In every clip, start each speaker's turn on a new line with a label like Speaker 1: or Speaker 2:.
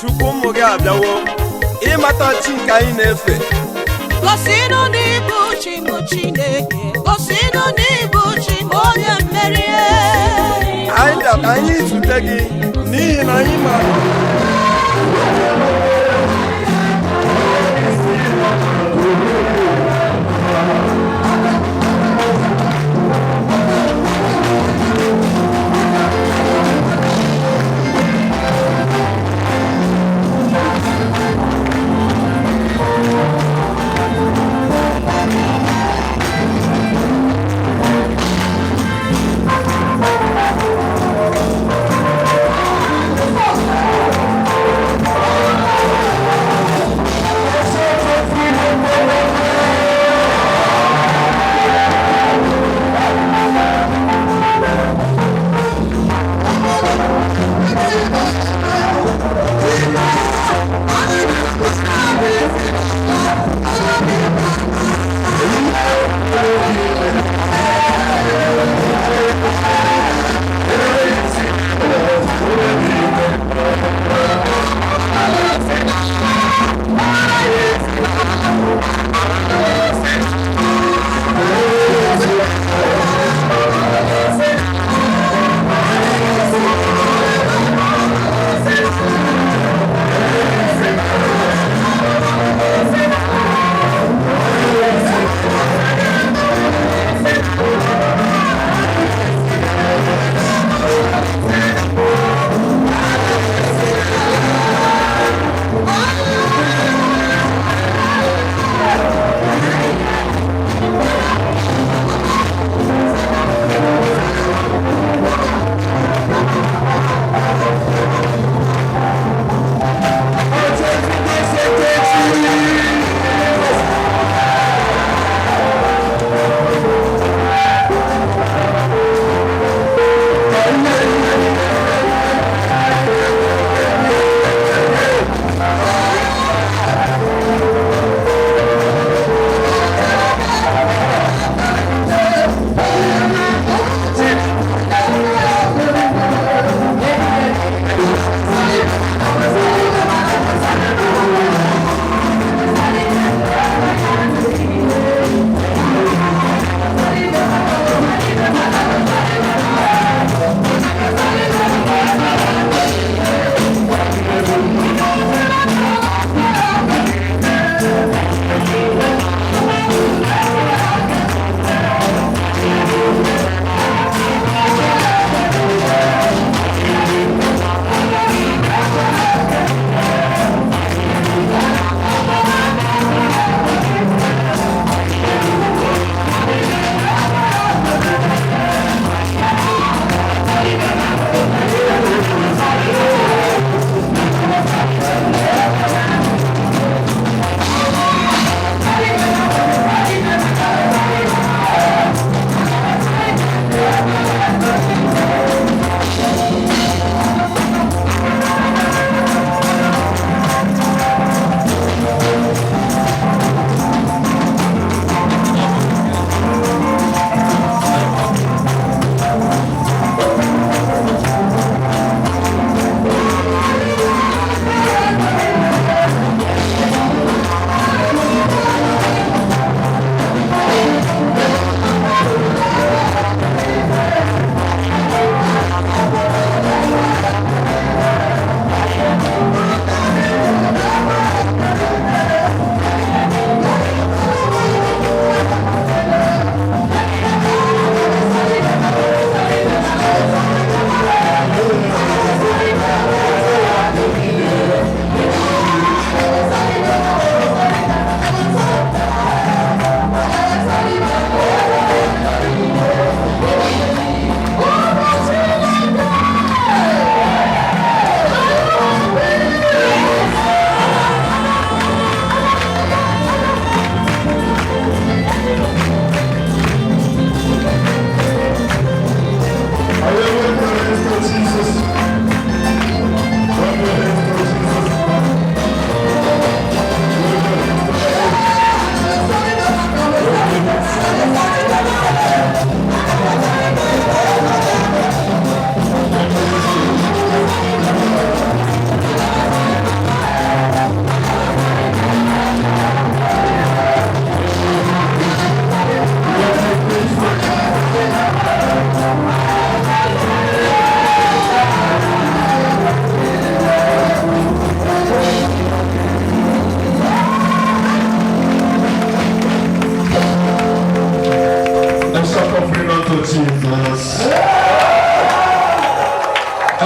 Speaker 1: Chukwu ụmụ gị abịawo ịmata chi nke anyị na-efe.
Speaker 2: Gosinụ n'ibu chi m Chineke, gosinụ n'ibu chi m onye mmeri.
Speaker 1: Anyị bịa ka anyị zute gị n'ihi na anyị ma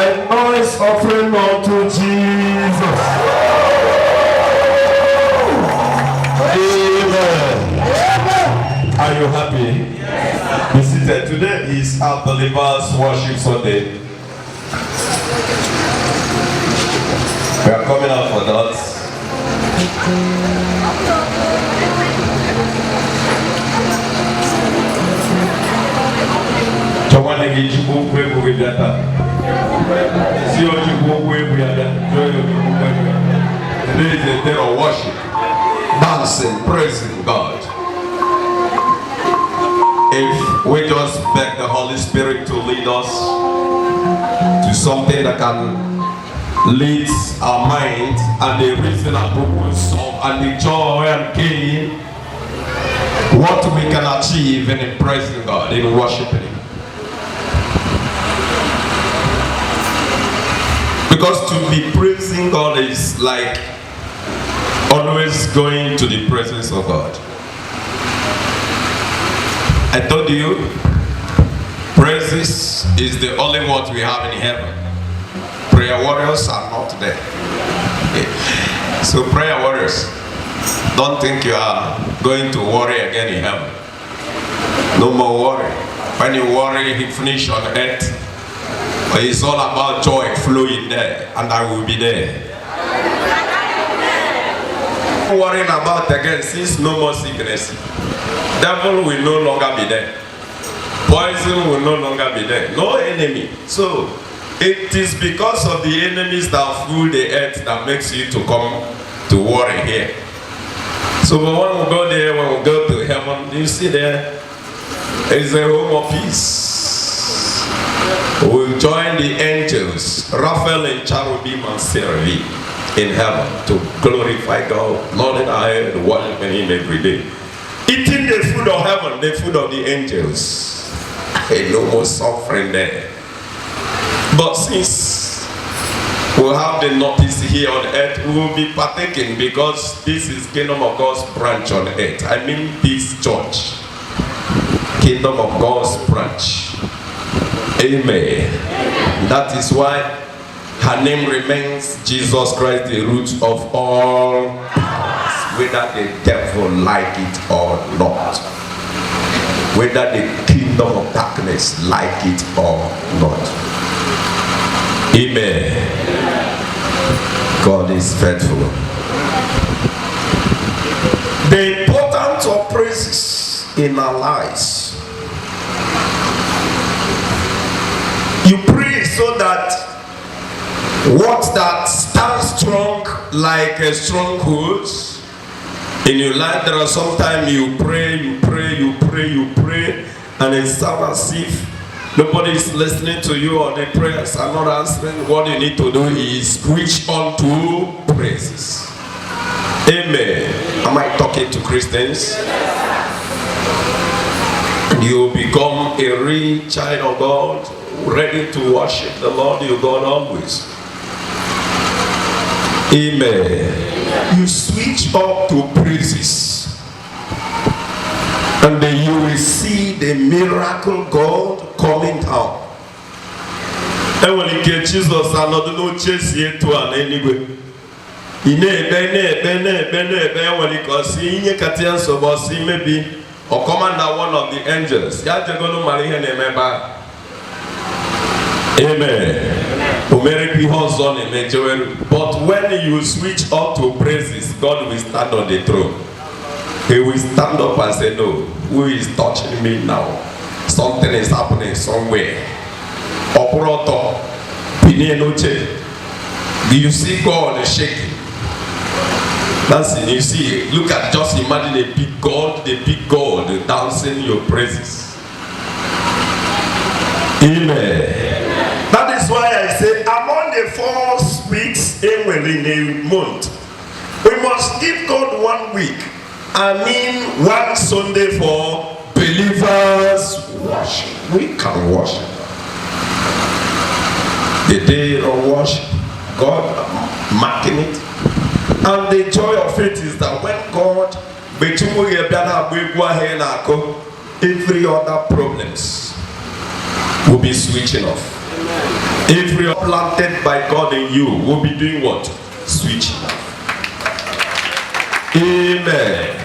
Speaker 3: a noise offering unto Jesus. Amen. Are you happy? Yes. Be seated. Today is our Believers Worship Sunday. We are coming out for that. Today is a day of worship, dancing, praising God. If we just beg the Holy Spirit to lead us to something that can lead our mind and the reason and purpose of and the joy and gain what we can achieve in praising God, in worshiping Him. Because to be praising God is like always going to the presence of God. I told you, praises is the only word we have in heaven. Prayer warriors are not there. Okay. So prayer warriors, don't think you are going to worry again in heaven. No more worry. When you worry, He finish on earth. But it's all about joy flowing there, and I will be there. Worrying about again, since no more sickness, devil will no longer be there. Poison will no longer be there. No enemy. So it is because of the enemies that fool the earth that makes you to come to worry here. So when we go there, when we go to heaven, you see there is a home of peace. We'll join the angels, Raphael and Cherubim and Seraphim in heaven to glorify God, nodding our head, worshiping Him every day. Eating the food of heaven, the food of the angels. Hey, no more suffering there. But since we have the notice here on earth, we will be partaking because this is Kingdom of God's branch on earth. I mean this church. Kingdom of God's branch. Amen. That is why her name remains Jesus Christ, the root of all powers, whether the devil like it or not, whether the kingdom of darkness like it or not. Amen. God is faithful. The importance of praises in our lives. You pray so that what that stands strong like a stronghold in your life, there are sometimes you pray, and it sounds as if nobody is listening to you or the prayers are not answering. What you need to do is switch on to praises. Amen. Am I talking to Christians? You become a real child of God, ready to worship the Lord your God always. Amen. You switch up to praises, and then you will see the miracle God coming down. And when you get Jesus, another no chase yet to an anyway. When you can see in your Katian Sobosi, maybe, or commander one of the angels. Amen. But when you switch up to praises, God will stand on the throne. He will stand up and say, no, who is touching me now? Something is happening somewhere. Do you see God shaking? That's it. You see, look at, just imagine the big God dancing your praises. Amen. That is why I say, among the 4 weeks in a month, we must give God 1 week. I mean 1 Sunday for believers worship. We can worship. The day of worship, God marking it. And the joy of it is that when God, every other problems will be switching off. If you are planted by God in you, we'll be doing what? Switching. Amen.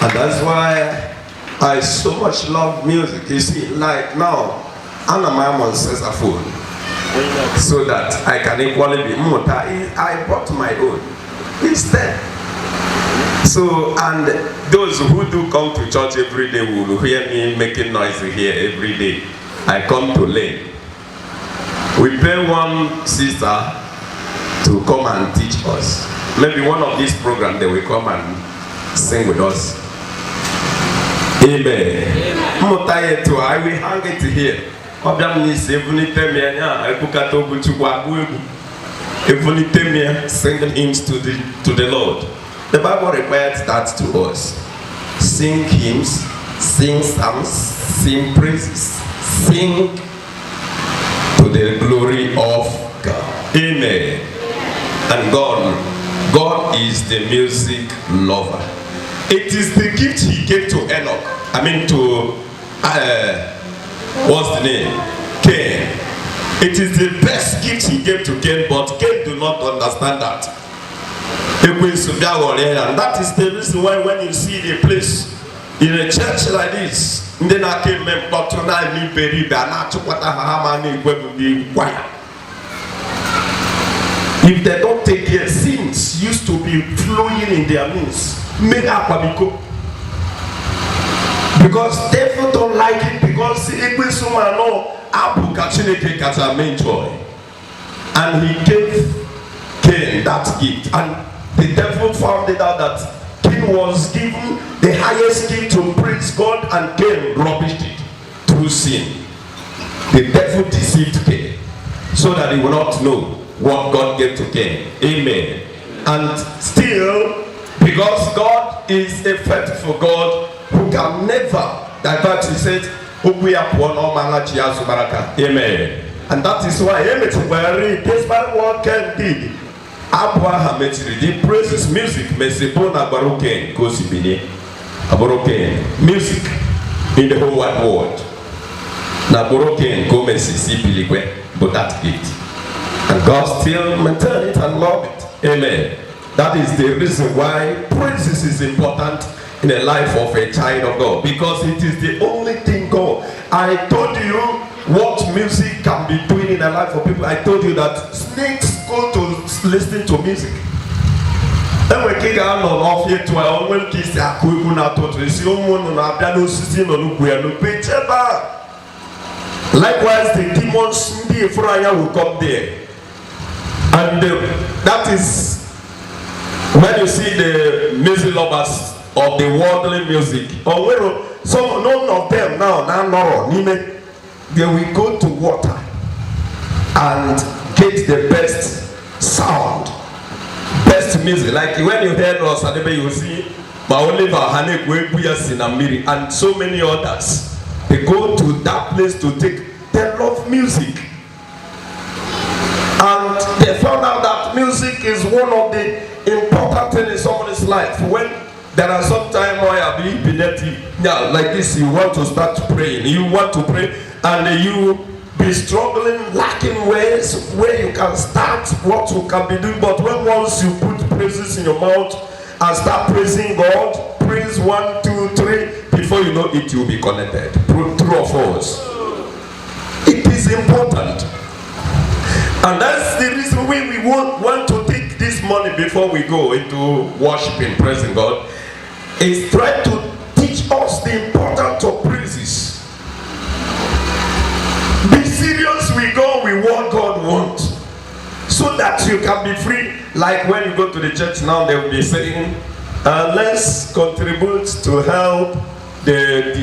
Speaker 3: And that's why I so much love music. You see, like now, I'm on saxophone, so that I can equally be muta. I bought my own instead. So, and those who do come to church every day will hear me making noise here every day. I come to learn. We pay one sister to come and teach us. Maybe one of these programs they will come and sing with us. Amen. I will hang it here. Singing hymns to the Lord. The Bible requires that to us. Sing hymns, sing psalms, sing praises, sing to the glory of God. Amen. And God is the music lover. It is the gift he gave to Enoch. I mean to what's the name? Cain. It is the best gift he gave to Cain, but Cain do not understand that. And that is the reason why when you see a place in a church like this, then I came but tonight me very bad. If they don't take care, sins used to be flowing in their means. Because devil don't like it, because and he gave Cain that gift, and the devil found it out that Cain was given the highest gift to praise God, and Cain rubbished it through sin. The devil deceived Cain so that he will not know what God gave to Cain. Amen. And still, because God is a faithful God who can never divert, he said, amen. And that is why despite what Cain did, Abraham the praises music music in the whole wide world. Now but that gift. And God still maintain it and love it. Amen. That is the reason why praises is important in the life of a child of God, because it is the only thing God. I told you what music can be doing in the life of people. I told you that snakes go to listen to music. And when kids are not off here to our own kids are going out to see likewise, the demons in the Ephraim will come there. And that is when you see the music lovers of the worldly music. So none of them now, they will go to water and get the best sound, best music. Like when you hear Rosadebe, you see Maoliva, Hanekwe, Sinamiri, and so many others. They go to that place to take. They love music. And they found out that music is one of the important things in somebody's life. When there are some time where I be like this, you want to start praying, you want to pray, and you be struggling, lacking ways where you can start what you can be doing. But when once you put praises in your mouth and start praising God, praise 1, 2, 3, before you know it, you'll be connected. True or false? It is important. And that's the reason why we want to take this money before we go into worshiping, praising God, is try to teach us the importance of praises. Be serious with God with what God wants, so that you can be free. Like when you go to the church now, they will be saying, let's contribute to help the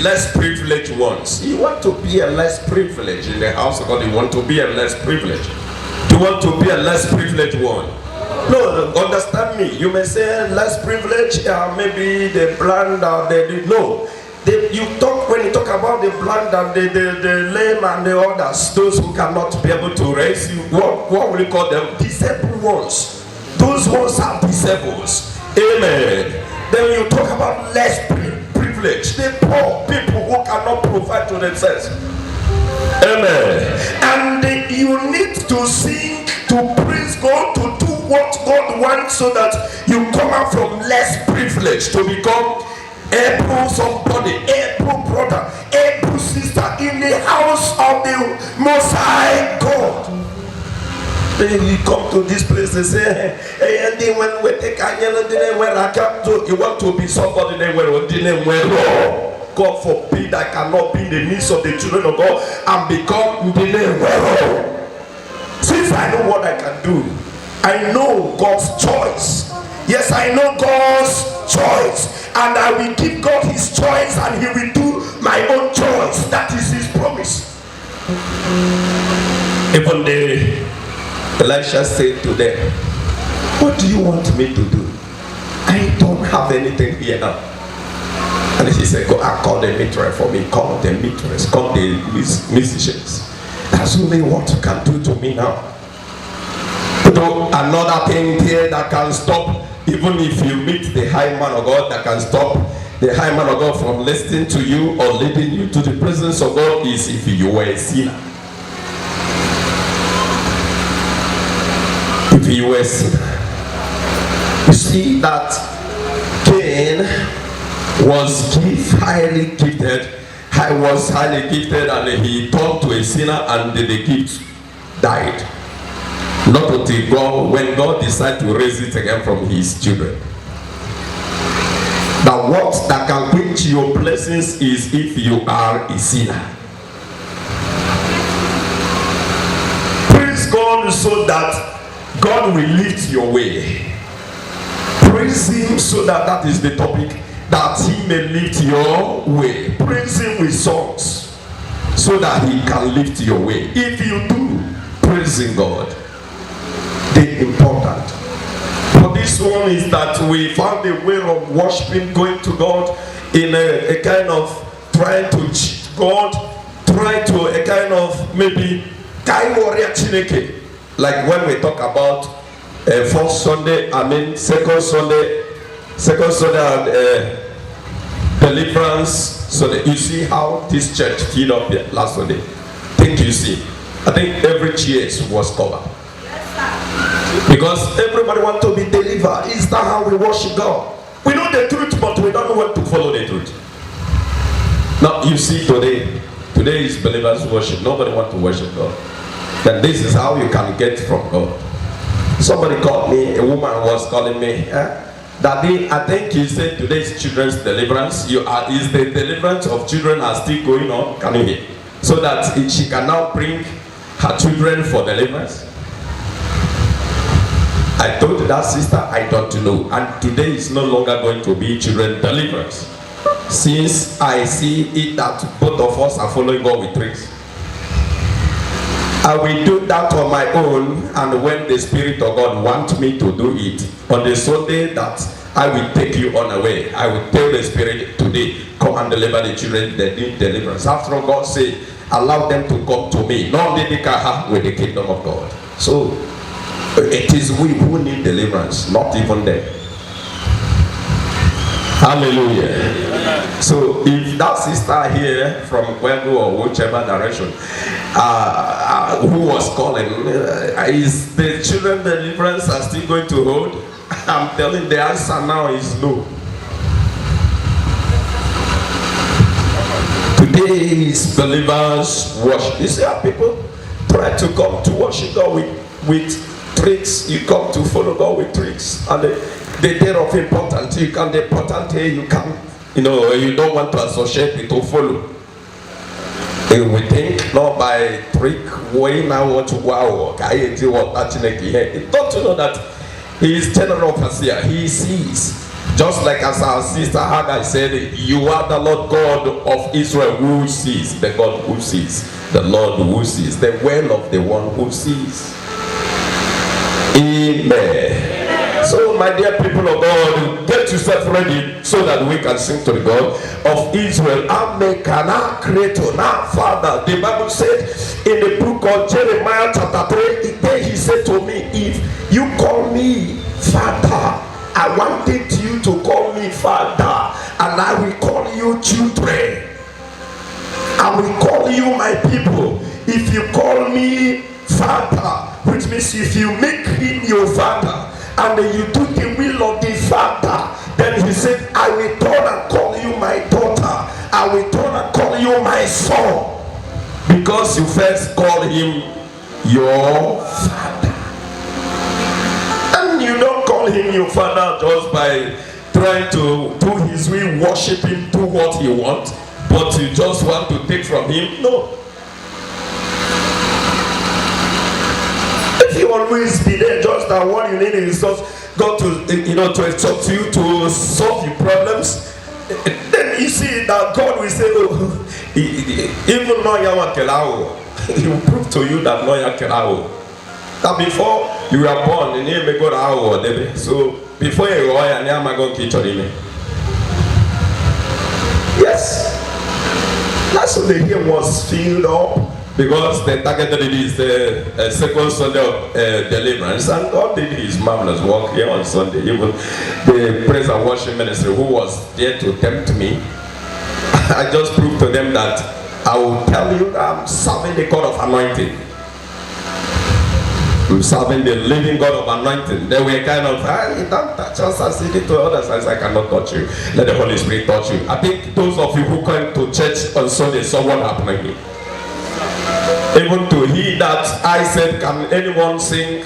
Speaker 3: less privileged ones. You want to be a less privileged in the house of God. You want to be a less privileged. You want to be a less privileged one. No, understand me. You may say less privileged, maybe the blind or no. When you talk about the blind and the lame and the others, those who cannot be able to raise you, what will you call them? Disabled ones. Those ones are disabled. Amen. Then you talk about less privileged, the poor people who cannot provide to themselves. Amen. And you need to sing, to praise God, to do what God wants, so that you come out from less privilege to become able somebody, able brother, able sister in the house of the Most High God. Then you come to this place, they say, hey, and then when we take where I come to, you want to be somebody where God forbid I cannot be in the midst of the children of God and become the name. Since I know what I can do, I know God's choice. Yes, I know God's choice, and I will give God his choice, and he will do my own choice. That is his promise. Even Elisha said to them, what do you want me to do? I don't have anything here now. And he said, go and call the matron for me. Call the matrons, call the musicians. That's only what you can do to me now. So another thing here that can stop, even if you meet the high man of God, that can stop the high man of God from listening to you or leading you to the presence of God, is if you were a sinner. If you were a sinner. You see that Cain was highly gifted. I was highly gifted, and he turned to a sinner, and the gift died. Not until God, when God decided to raise it again from his children. The what that can quench your blessings is if you are a sinner. Praise God so that God will lift your way. Praise him so that is the topic, that he may lift your way. Praise him with songs so that he can lift your way. If you do, praising God, the important for this one is that we found a way of worshiping, going to God in a kind of trying to cheat God, trying to a kind of maybe like when we talk about first Sunday, second Sunday deliverance. So that you see how this church filled up here last Sunday. I think every chair was covered. Because everybody wants to be delivered. Is that how we worship God? We know the truth, but we don't know when to follow the truth. Now you see today is believers worship. Nobody wants to worship God. Then this is how you can get from God. Somebody called me, a woman was calling me, Daddy, I think you said today's children's deliverance. Is the deliverance of children are still going on? Can you hear? So that she can now bring her children for deliverance. I told that sister, I don't know. And today is no longer going to be children deliverance. Since I see it that both of us are following God with tricks. I will do that on my own, and when the Spirit of God wants me to do it, on the Sunday that I will take you on away, I will tell the Spirit today, come and deliver the children that need deliverance. After all, God said, allow them to come to me. Not only they can have with the kingdom of God. So, it is we who need deliverance, not even them. Hallelujah. So if that sister here from Kwego or whichever direction who was calling, is the children deliverance are still going to hold? I'm telling the answer now is no. Today is believers worship. You see how people try to come to worship God with tricks. You come to follow God with tricks, and the day of important, you can the important day you can, you don't want to associate with or follow. And we think not by trick way now what wow I do what actually here. Don't you know that he is general overseer, he sees. Just like as our sister Haggai said, you are the Lord God of Israel who sees, the God who sees, the Lord who sees, the well of the one who sees. Amen. So my dear people of God, get yourself ready so that we can sing to the God of Israel. Amekana creator. Now Father, the Bible said in the book of Jeremiah chapter 3, then he said to me, if you call me Father, I wanted you to call me Father, and I will call you children. I will call you my people. if you call me Father, which means if you make him your father, and then you do the will of the Father, then he said, I will turn and call you my daughter. I will turn and call you my son. Because you first call him your father. And you don't call him your father just by trying to do his will, worship him, do what he wants, but you just want to take from him. No. If you always be there, just that what you need is just God to to talk to you to solve your problems. Then you see that God will say, oh, even Noya Kelao, he will prove to you that Noya Kelao. That before you were born, the name may go. So before you are, and I'm going to teach you. Yes, that's what the hymn was filled up, because the target is the second Sunday of deliverance, and God did his marvelous work here on Sunday. Even the praise and worship ministry who was there to tempt me, I just proved to them that I will tell you that I'm serving the God of anointing. I'm serving the living God of anointing. They were kind of, you don't touch us. I said it to others. I said, I cannot touch you. Let the Holy Spirit touch you. I think those of you who came to church on Sunday saw what happened here. Even to he that I said, can anyone sing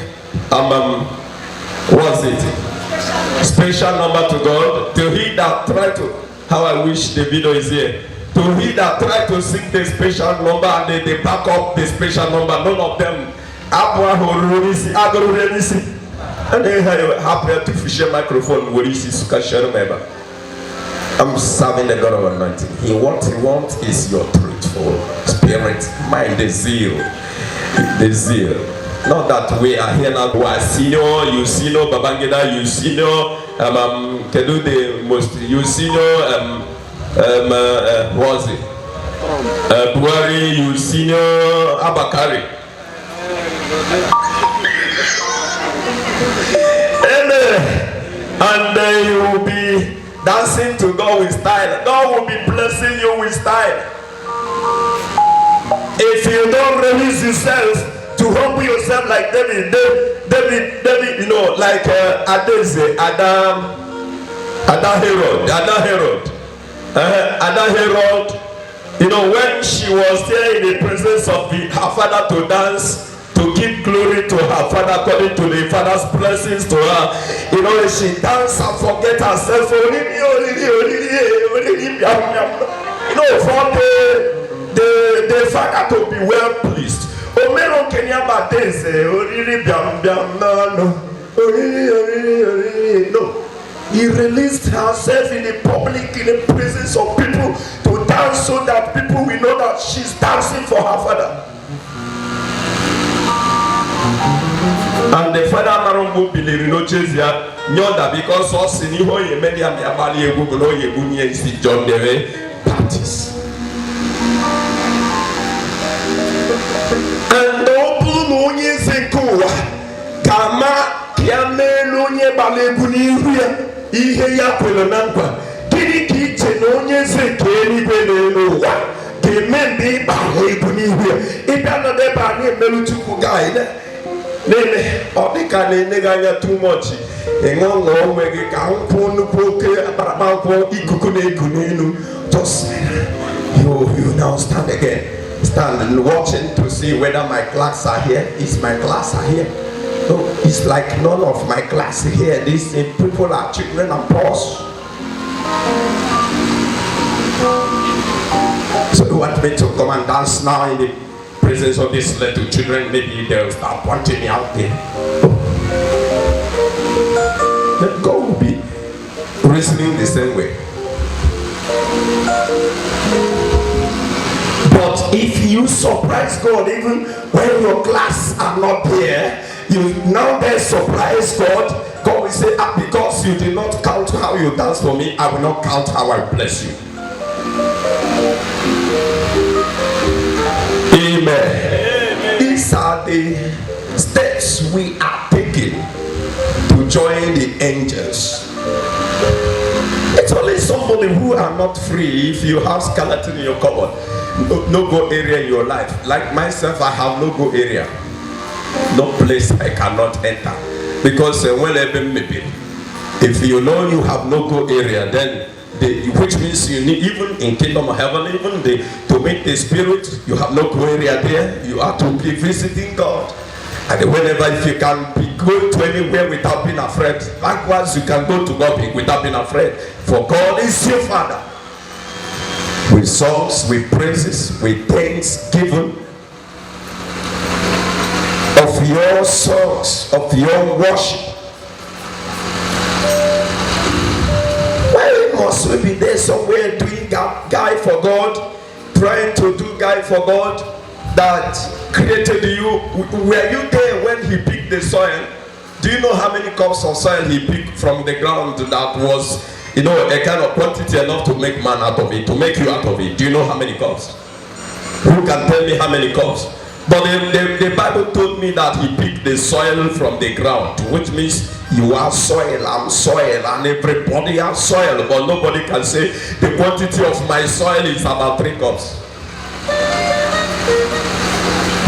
Speaker 3: what's it? Special number to God. To he that tried to, how I wish the video is here. To he that tried to sing the special number and they back up the special number, none of them and they happy to fish a microphone where he sees remember. I'm serving the God of anointing. What he wants is your truthful spirit, mind, the zeal. The zeal. Not that we are here now, you see no Babangida, you see no can do the most, you see no what was it? Buhari, you see no Abakari. And then you will be dancing to God with style. God will be blessing you with style. If you don't release yourself to humble yourself like David, like Ada Herod, when she was there in the presence of her father to dance, to give glory to her father according to the father's blessings to her, she danced and forget herself. For the father to be well pleased. No. He released herself in the public, in the presence of people, to dance so that people will know that she's dancing for her father. And the father Marumbu believe no chase ya nyoda because us in Iho ye media me abali egu no ye bunye isi John Dere parties. And open no nye sekuwa kama kiame no nye balegu ni huya ihe ya kwelo nankwa kiri kiche no nye sekeni kwele no wa kemembe balegu ni huya ibana de ba ni melu chuku gaile. Nene, Odika Negaya too much. A long way, Kampo, Poke, Abarampo, Ikukune, Guninu. Just you now stand again. Stand and watching to see whether my class are here. Is my class are here? No, it's like none of my class here. These people are children and boss. So you want me to come and dance now in the presence of these little children? Maybe they'll start wanting me out there. Then God will be reasoning the same way. But if you surprise God even when your class are not here, you now then surprise God. God will say, because you did not count how you dance for me, I will not count how I bless you. Amen. These are the steps we are taking to join the angels. It's only somebody who are not free. If you have skeleton in your cupboard, no-go area in your life. Like myself, I have no-go area. No place I cannot enter. Because if you know you have no-go area, then which means you need, even in kingdom of heaven, even to meet the spirit, you have no-go area there. You have to be visiting God. And whenever, if you can go to anywhere without being afraid, likewise you can go to God without being afraid. For God is your Father. With songs, with praises, with thanksgiving of your songs, of your worship. Why must we be there somewhere doing guy for God, trying to do guy for God that created you? Were you there when he picked the soil? Do you know how many cups of soil he picked from the ground that was, a kind of quantity enough to make man out of it, to make you out of it? Do you know how many cups? Who can tell me how many cups? But the Bible told me that he picked the soil from the ground, which means you are soil, I'm soil, and everybody has soil, but nobody can say the quantity of my soil is about 3 cups.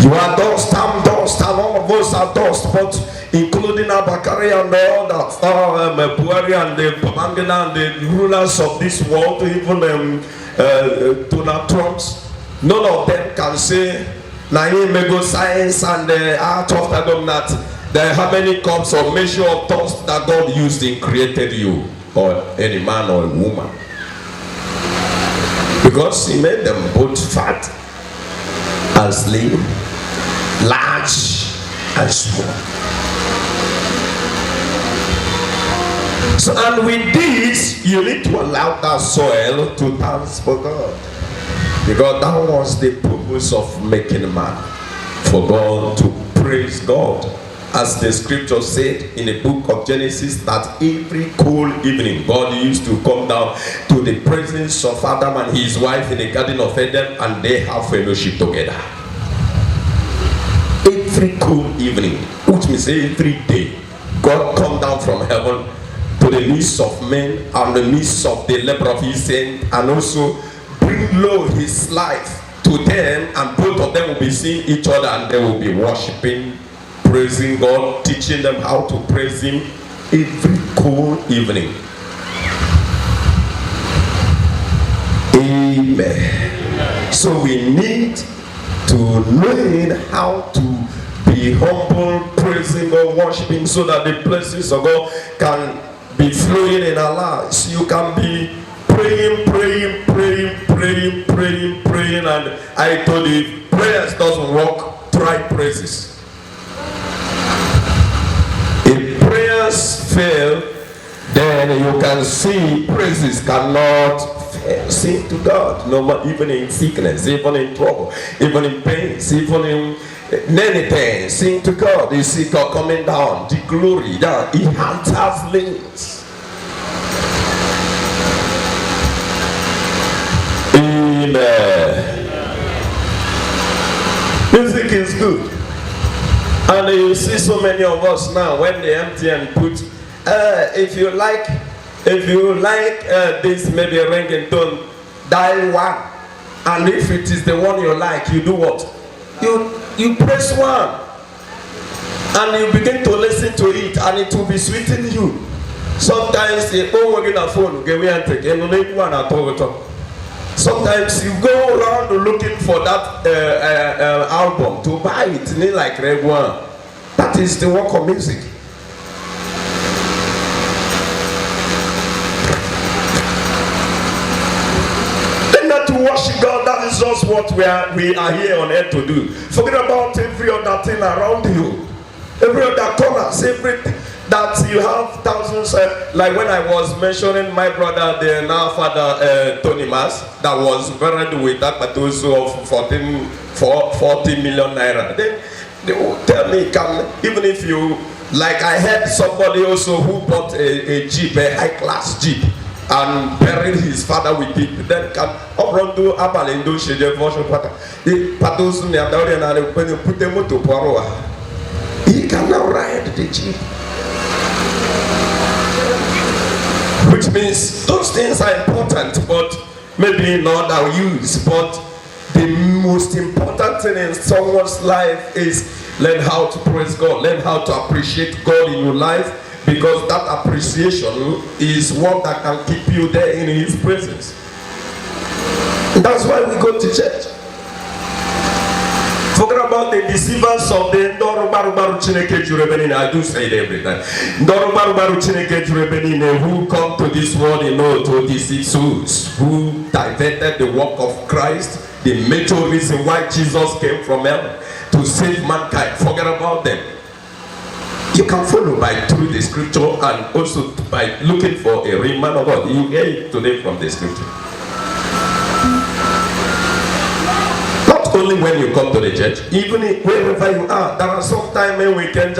Speaker 3: You are dust, I'm dust, and all of us are dust, but including Abakari and all that, Buhari and the Babangida and the rulers of this world, even Donald Trump's, none of them can say, Naimego science and the art of that how many cups or measure of dust that God used in created you, or any man or a woman. Because he made them both fat and slim, large and small. So, and with this, you need to allow that soil to dance for God. Because that was the purpose of making a man. For God to praise God. As the scripture said in the book of Genesis, that every cool evening, God used to come down to the presence of Adam and his wife in the Garden of Eden, and they have fellowship together. Every cool evening, which means every day, God come down from heaven to the midst of men and the midst of the leper of his sin, and also bring low his life to them, and both of them will be seeing each other, and they will be worshiping, praising God, teaching them how to praise him every cool evening. Amen. So we need to learn how to be humble, praising God, worshiping, so that the blessings of God can be flowing in our lives. You can be praying, and I told you, if prayers doesn't work, try praises. If prayers fail, then you can see praises cannot fail. Sing to God, no matter, even in sickness, even in trouble, even in pains, even in many things. Sing to God. You see God coming down, the glory down. He has links. Amen. Music is good. And you see so many of us now, when the MTN put, if you like this, maybe a ringtone, dial 1. And if it is the one you like, you do what? You press 1. And you begin to listen to it, and it will be sweetening you. Sometimes the phone, sometimes you go around looking for that album to buy it, like regular. That is the work of music. Then not to worship God, that is just what we are here on earth to do. Forget about every other thing around you, every other corners, everything. That you have thousands, like when I was mentioning my brother, the now father Tony Mas, that was buried with that Patuso of 40 million naira. Then they will tell me, even if you, like I heard somebody also who bought a Jeep, a high class Jeep, and buried his father with it, then can up to Abalindo Shede Version the Patuso and when you put them to Paroa, he cannot ride the Jeep. Which means those things are important, but maybe not our use. But the most important thing in someone's life is learn how to praise God, learn how to appreciate God in your life, because that appreciation is what that can keep you there in His presence. That's why we go to church. Forget about the deceivers of the Ndorubarubaru Chineke Jurebenine. I do say it every time. Ndorubarubaru Chineke Jurebenine, who come to this world to deceive souls, who diverted the work of Christ, the major reason why Jesus came from heaven to save mankind. Forget about them. You can follow through the scripture and also by looking for a real man of God. You hear it today from the scripture. Only when you come to the church, even wherever you are, there are some time when we can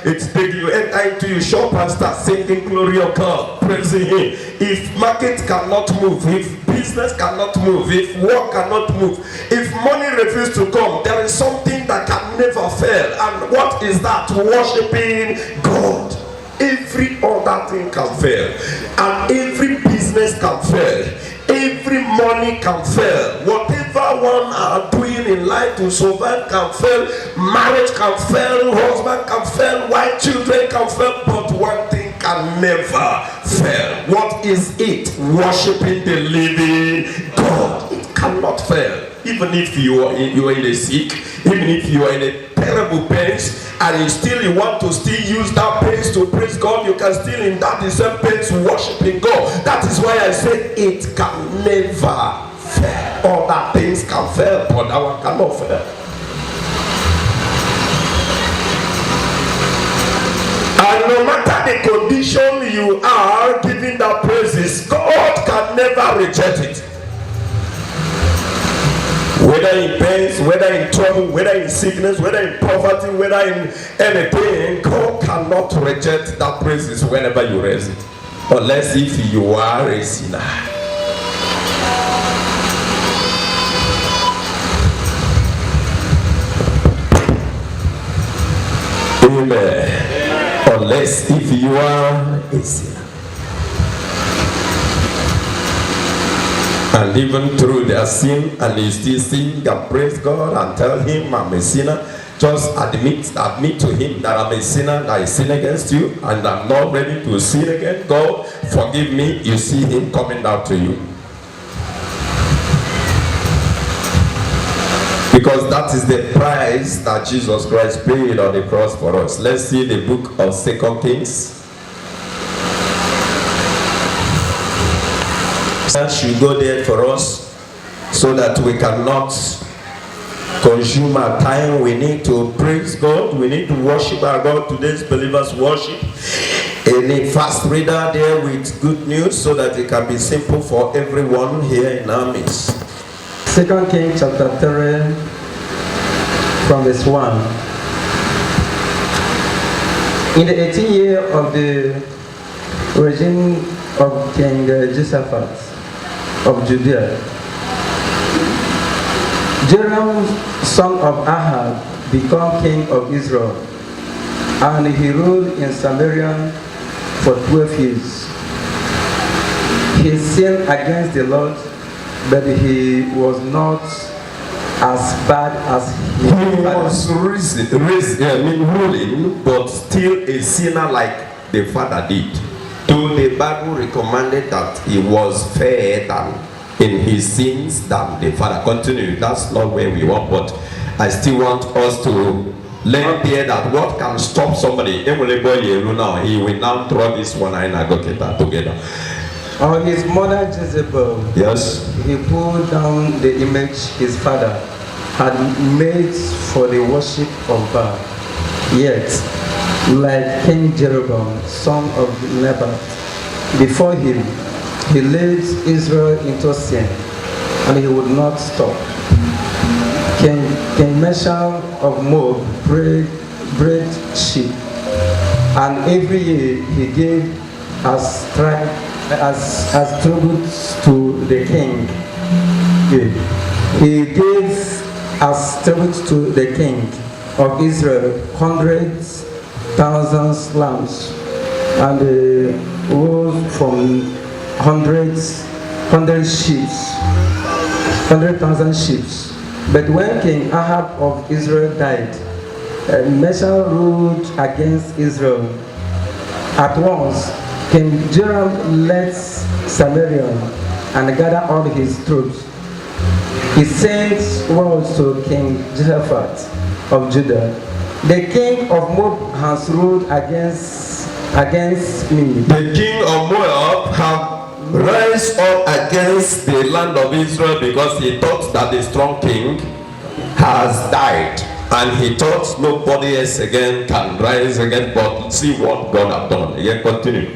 Speaker 3: it's big, you enter into your shop and start singing glory of God, praising Him. If market cannot move, if business cannot move, if work cannot move, if money refuses to come, there is something that can never fail. And what is that? Worshiping God. Every other thing can fail, and every business can fail, every money can fail. Whatever one are doing in life to survive can fail. Marriage can fail, husband can fail, wife, children can fail, but one thing can never fail. What is it? Worshiping the living God. It cannot fail. Even if you are in a sick, even if you are in a terrible pains, and you want to still use that pains to praise God, you can still in that the same pains worshiping God. That is why I say it can never fail. Other things can fail, but that one cannot fail. And no matter the condition you are giving that praises, God can never reject it. Whether in pains, whether in trouble, whether in sickness, whether in poverty, whether in anything, God cannot reject that praises whenever you raise it. Unless if you are a sinner. Amen. Unless if you are a sinner. And even through their sin, and you still sing and praise God and tell Him, I'm a sinner. Just admit to Him that I'm a sinner, that I sin against you, and I'm not ready to sin again. God, forgive me. You see Him coming down to you. Because that is the price that Jesus Christ paid on the cross for us. Let's see the book of 2 Kings. Should go there for us so that we cannot consume our time. We need to praise God. We need to worship our God. Today's believers worship. Any fast reader there with good news so that it can be simple for everyone here in our midst.
Speaker 4: 2 Kings chapter 3 from verse 1. In the 18th year of the regime of King Jehoshaphat of Judea, Joram, son of Ahab, became king of Israel, and he ruled in Samaria for 12 years. He sinned against the Lord, but he was not as bad as
Speaker 3: he was ruling, but still a sinner like the father did. Though the Bible recommended that he was fairer than in his sins than the father. Continue. That's not where we want, but I still want us to learn here that what can stop somebody. He will now throw this one and I go get that together.
Speaker 4: On his mother Jezebel,
Speaker 3: yes,
Speaker 4: he pulled down the image his father had made for the worship of Baal. Yet, like King Jeroboam, son of Nebat, before him, he led Israel into sin, and he would not stop. King Meshach of Moab bred sheep, and every year he gave as tribute to the king. He gave as tribute to the king of Israel 100,000 lambs, and wool from 100,000 sheep. But when King Ahab of Israel died, Meshach ruled against Israel. At once, King Joram left Samaria and gathered all his troops. He sent word to King Jehoshaphat of Judah. The king of Moab has ruled against me.
Speaker 3: The king of Moab have rise up against the land of Israel because he thought that the strong king has died, and he thought nobody else again can rise again. But see what God has done. Again, continue.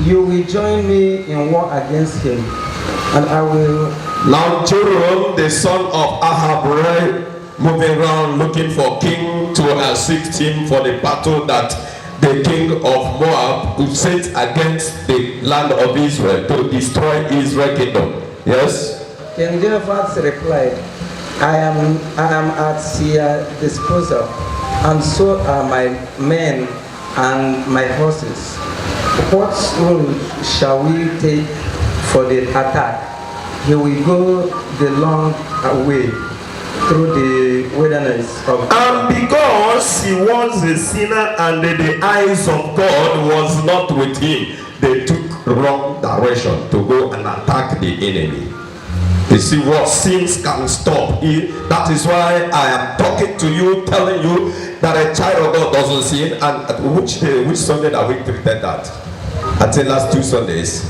Speaker 4: You will join me in war against him, and I will.
Speaker 3: Now Jeroboam, the son of Ahab, moving around looking for king to assist him for the battle that the king of Moab who sent against the land of Israel to destroy Israel kingdom. Yes?
Speaker 4: King Jehoshaphat replied, I am at your disposal, and so are my men and my horses. What road shall we take for the attack? He will go the long way through the wilderness of.
Speaker 3: And because he was a sinner and the eyes of God was not with him, they took wrong direction to go and attack the enemy. You see what sins can stop. That is why I am talking to you, telling you that a child of God doesn't sin. And at which Sunday that we treated that? I think last 2 Sundays.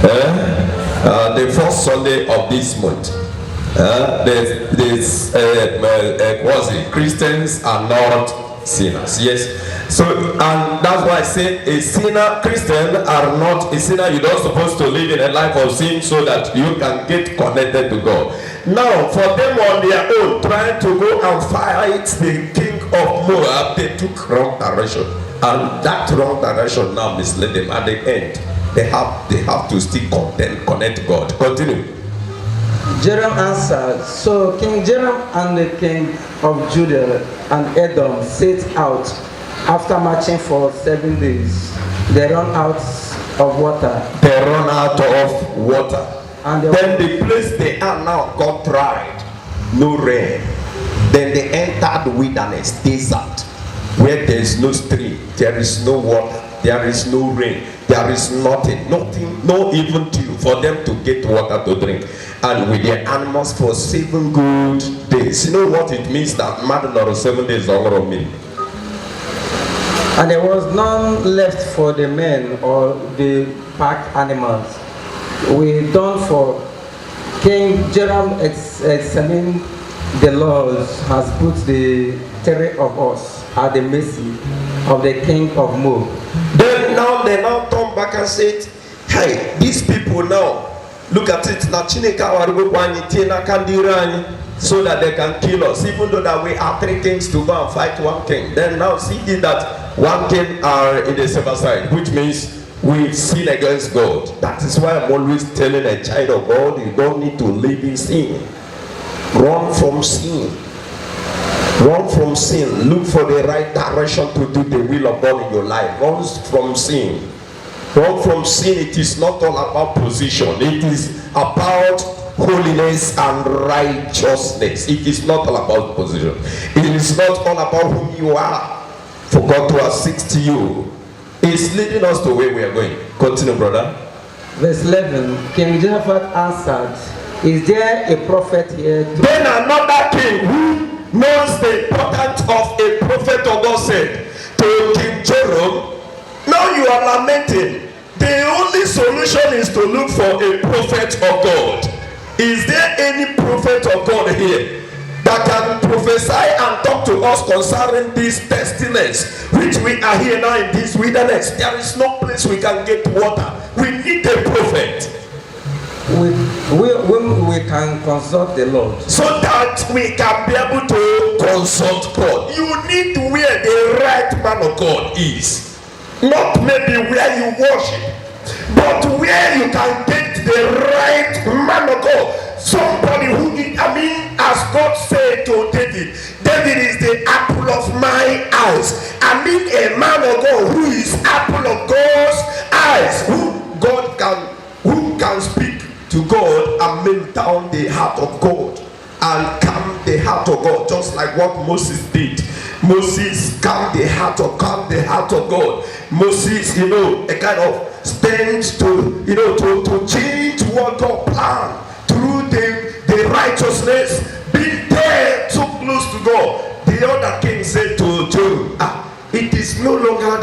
Speaker 3: The first Sunday of this month. Christians are not sinners. Yes. So, and that's why I say a sinner, Christian are not a sinner. You're not supposed to live in a life of sin so that you can get connected to God. Now, for them on their own, trying to go and fight the king of Moab, they took wrong direction. And that wrong direction now misled them. At the end, they have to still connect God. Continue.
Speaker 4: Joram answered, so King Joram and the king of Judah and Edom set out. After marching for 7 days, they run out of water.
Speaker 3: They run out of water.
Speaker 4: And
Speaker 3: then the place they are now got dried. No rain. Then they entered the wilderness, desert, where there is no stream, there is no water, there is no rain, there is nothing, no even dew for them to get water to drink. And with their animals for 7 good days. You know what it means that matter or 7 days longer mean?
Speaker 4: And there was none left for the men or the pack animals. We done for King Joram examining the laws has put the terror of us at the mercy of the king of Moab.
Speaker 3: Then now they now turn back and said, hey, these people now, look at it, so that they can kill us, even though that we are 3 kings to go and fight 1 king. Then now see that 1 king are in the silver side, which means we sin against God. That is why I'm always telling a child of God, you don't need to live in sin. Run from sin. Run from sin. Look for the right direction to do the will of God in your life. Run from sin. Run from sin. It is not all about position. It is about holiness and righteousness. It is not all about position. It is not all about whom you are. For God to assist you. It's leading us to where we are going. Continue, brother.
Speaker 4: Verse 11. King Jehoshaphat answered, is there a prophet here?
Speaker 3: Then another king who knows the importance of a prophet of God said to King Joram, now you are lamenting. The only solution is to look for a prophet of God. Is there any prophet of God here that can prophesy and talk to us concerning this pestilence which we are here now in this wilderness? There is no place we can get water. We need a prophet.
Speaker 4: We can consult the Lord,
Speaker 3: so that we can be able to consult God. You need where the right man of God is, not maybe where you worship, but where you can get the right man of God. Somebody who is, as God said to David, David is the apple of my eyes. A man of God who is apple of God's eyes, who can speak to God and melt down the heart of God and calm the heart of God, just like what Moses did. Moses calmed the heart of God. Moses, a kind of stand to change what God planned through the righteousness, being there so close to God. The other king said to Job, it is no longer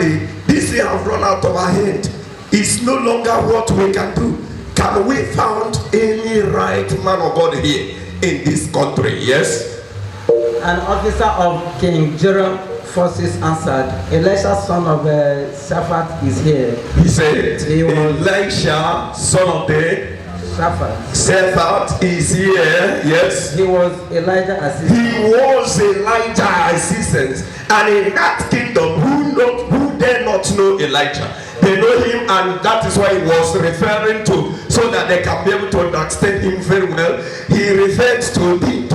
Speaker 3: this thing have run out of our head. It's no longer what we can do. Can we find any right man of God here in this country? Yes.
Speaker 4: An officer of King Joram forces answered, Elisha son of Shaphat is here.
Speaker 3: He said, Elisha son of the Shaphat is here. Yes.
Speaker 4: He was Elijah's
Speaker 3: assistant. And in that kingdom, who dare not know Elijah? They know him, and that is why he was referring to, so that they can be able to understand him very well. He referred to him,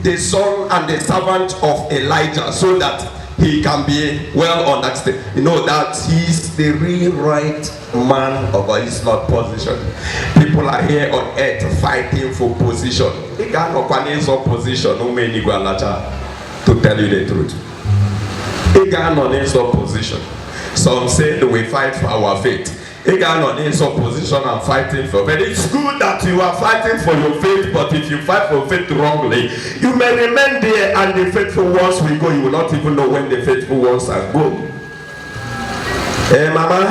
Speaker 3: the son and the servant of Elijah, so that he can be well understood. That he's the real right man of God. It's not position. People are here on earth fighting for position. They got no position. No many to tell you the truth. They got no position. Some say that we fight for our faith. They got no position and fighting for. But it's good that you are fighting for your faith. But if you fight for faith wrongly, you may remain there, and the faithful ones will go. You will not even know when the faithful ones are gone. Hey, Mama.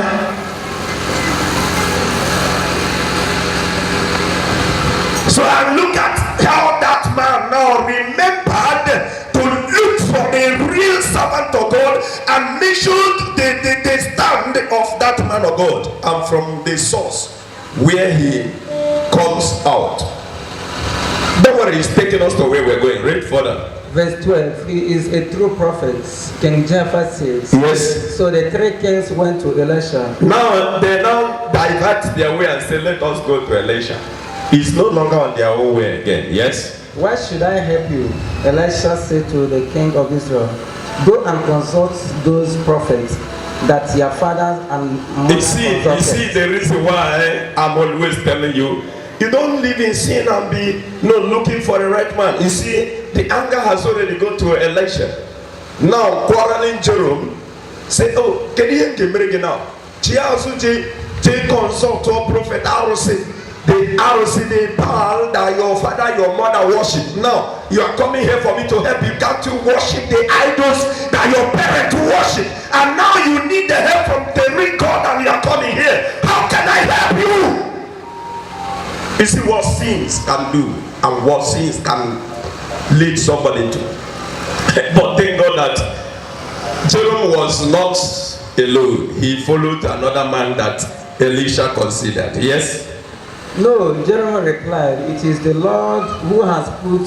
Speaker 3: So I look at how that man now remembered to look for a real servant of God and measured the stand of that man of God, and from the source where he comes out. Don't worry, he's taking us to where we're going. Read further.
Speaker 4: Verse 12, he is a true prophet, King Jephthah says.
Speaker 3: Yes.
Speaker 4: So the three kings went to Elisha.
Speaker 3: Now they divert their way and say, let us go to Elisha. He's no longer on their own way again. Yes.
Speaker 4: Why should I help you? Elisha said to the king of Israel, go and consult those prophets that your fathers and mothers consulted.
Speaker 3: You see the reason why I'm always telling you, you don't live in sin and be looking for the right man. You see, the anger has already gone to Elisha. Now quarreling Joram say, oh, can you bring it now? Consult to a prophet Arosi. The ROC, the Baal that your father, your mother worship. Now, you are coming here for me to help you. Got to worship the idols that your parents worship. And now you need the help from the real God, and you are coming here. How can I help you? You see what sins can do and what sins can lead somebody to. But thank God that Joram was not alone. He followed another man that Elisha considered. Yes?
Speaker 4: No, Jeremiah replied, it is the Lord who has put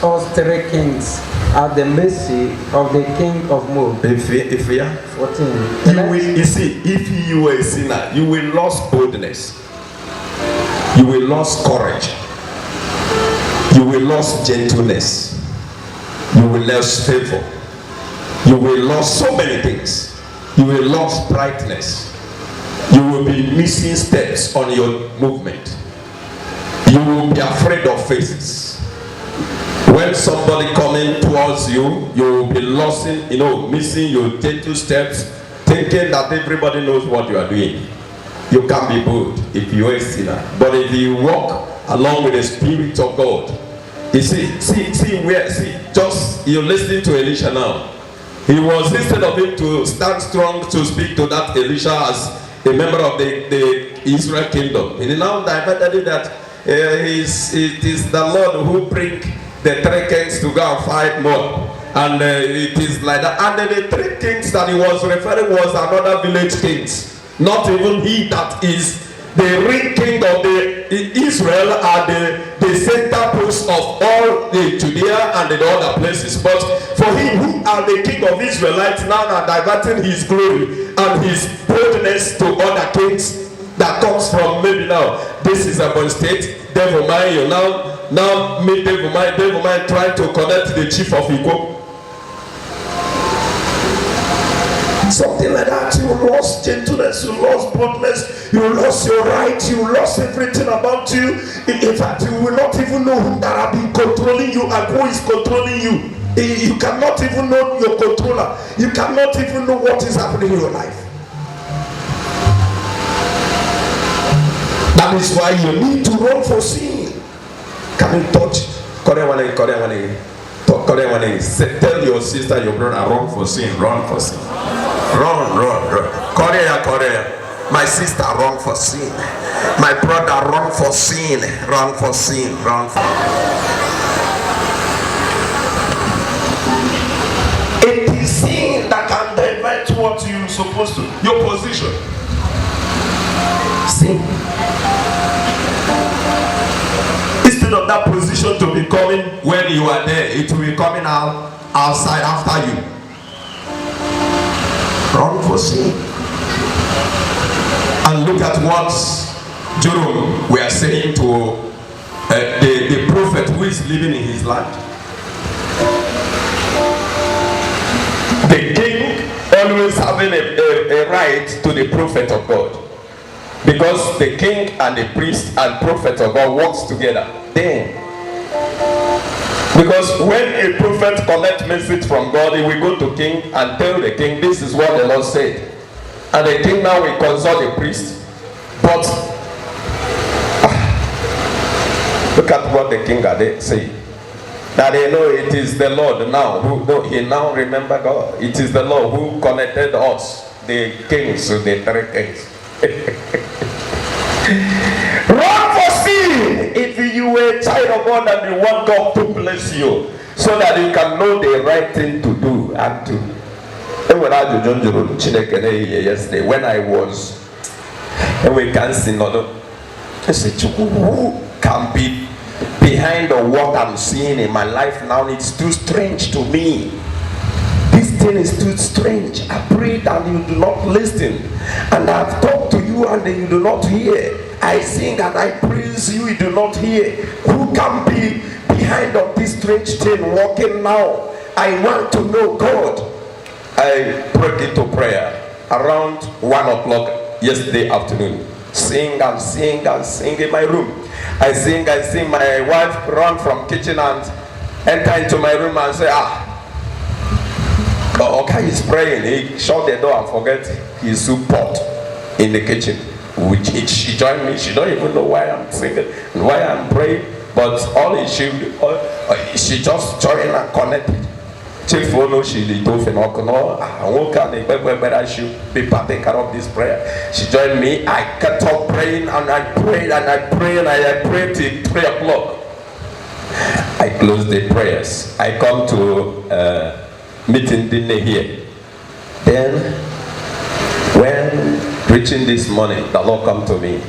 Speaker 4: us three kings at the mercy of the king of Moab.
Speaker 3: If
Speaker 4: 14.
Speaker 3: You see, if you were a sinner, you will lose boldness. You will lose courage. You will lose gentleness. You will lose favor. You will lose so many things. You will lose brightness. You will be missing steps on your movement. You will be afraid of faces. When somebody coming towards you, you will be losing, missing your gentle steps, thinking that everybody knows what you are doing. You can be bold if you are a sinner. But if you walk along with the Spirit of God, you you're listening to Elisha now. He was, instead of him to stand strong to speak to that Elisha as a member of the Israel kingdom, he now diverted it that it is the Lord who bring the three kings to go and fight more. And it is like that. And then the three kings that he was referring was another village kings. Not even he that is the real king of the Israel are the center post of all the Judea and the other places. But for him who are the king of Israelites now are diverting his glory and his boldness to other kings that comes from maybe now. This is Ebonyi State, Devil Mine, you now meet Devil Mine trying to connect the chief of Igbo. Something like that. You lost gentleness, you lost boldness, you lost your right, you lost everything about you. In fact, you will not even know who that have been controlling you and who is controlling you. You cannot even know your controller. You cannot even know what is happening in your life. That is why you need to run for sin. Can you touch? Tell your sister, your brother, run for sin, run for sin. Run. Korea. My sister, run for sin. My brother, run for sin, run for sin, run for It is sin that can divert what you're supposed to, your position. Sin. Instead of that position to be coming when you are there, it will be coming outside after you. Run for sin. And look at what Jerome we are saying to the prophet who is living in his land. The king always having a right to the prophet of God. Because the king and the priest and prophet of God works together. Then, because when a prophet collects message from God, he will go to king and tell the king, this is what the Lord said. And the king now will consult the priest. But look at what the king had said. That they know it is the Lord now who he now remember God. It is the Lord who connected us, the kings, to the three kings. Run for sin if you were a child of God and you want God to bless you, so that you can know the right thing to do and to. Yesterday when I was, and we can see another. I said, who can be behind of what I'm seeing in my life now? It's too strange to me. This thing is too strange. I prayed and you do not listen, and I've talked to you and you do not hear. I sing and I praise you, you do not hear. Who can be behind of this strange thing walking now? I want to know God. I broke into prayer around 1 o'clock yesterday afternoon. Sing and sing and sing in my room. I sing. My wife run from kitchen and enter into my room and say, okay, he's praying. He shut the door and forget his soup pot in the kitchen. Which she joined me. She don't even know why I'm singing and why I'm praying. But all she just joined and connected. She should be partaker of this prayer. She joined me. I kept on praying and I prayed and I prayed and I prayed till 3 o'clock. I closed the prayers. I come to meeting dinner here. Then when preaching this morning, the Lord come to me.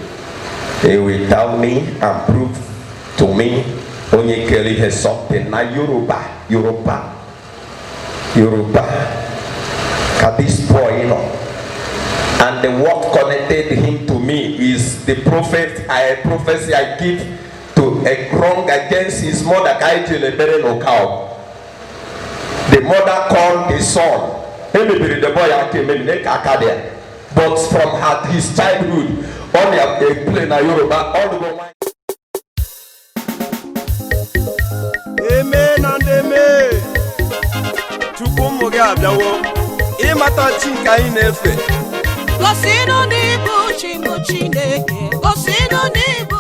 Speaker 3: He will tell me and prove to me Onye Kelly has something na Yoruba. At this point, and the what connected him to me is the prophecy I give to a wrong against his mother. The mother called the son. The boy but from his childhood, only a plain Yoruba, all the way.
Speaker 1: Amen and amen. Chukwumuga abịawo ịmata chi nke anyị na-efe.
Speaker 2: Gosi na ọ bụ Chineke, gosi na ọ bụ